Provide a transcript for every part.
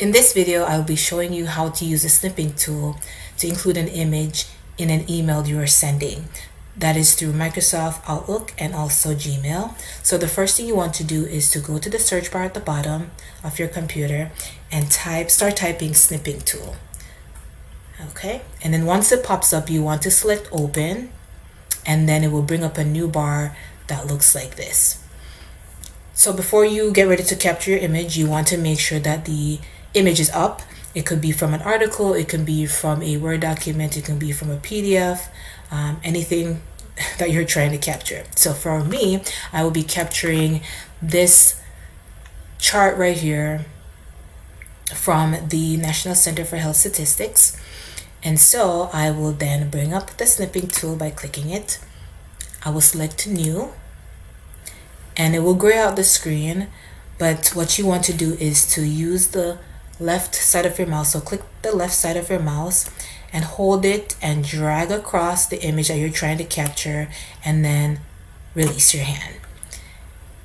In this video, I'll be showing you how to use the snipping tool to include an image in an email you are sending. That is through Microsoft Outlook and also Gmail. So the first thing you want to do is to go to the search bar at the bottom of your computer and start typing snipping tool. Okay, and then once it pops up, you want to select open, and then it will bring up a new bar that looks like this. So before you get ready to capture your image, you want to make sure that the image is up. It could be from an article, it can be from a Word document, it can be from a PDF, anything that you're trying to capture. So for me, I will be capturing this chart right here from the National Center for Health Statistics. And so I will then bring up the snipping tool by clicking it. I will select new, and it will gray out the screen. But what you want to do is to use the left side of your mouse. So click the left side of your mouse and hold it and drag across the image that you're trying to capture, and then release your hand.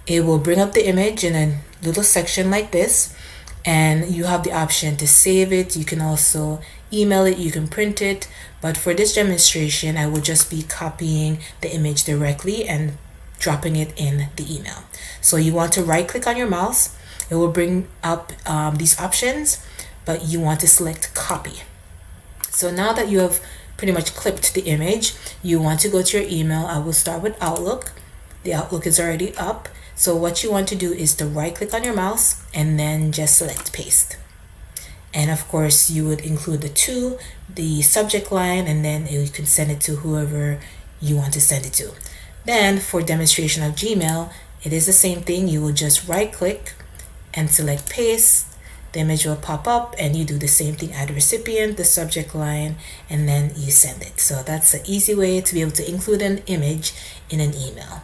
It will bring up the image in a little section like this, and you have the option to save it. You can also email it, you can print it, but for this demonstration I will just be copying the image directly and dropping it in the email. So you want to right click on your mouse. It will bring up these options, but you want to select copy. So now that you have pretty much clipped the image, you want to go to your email. I will start with Outlook. The Outlook is already up. So what you want to do is to right click on your mouse and then just select paste. And of course you would include the subject line, and then you can send it to whoever you want to send it to. Then for demonstration of Gmail, it is the same thing. You will just right click and select paste. The image will pop up and you do the same thing, add recipient, the subject line, and then you send it. So that's an easy way to be able to include an image in an email.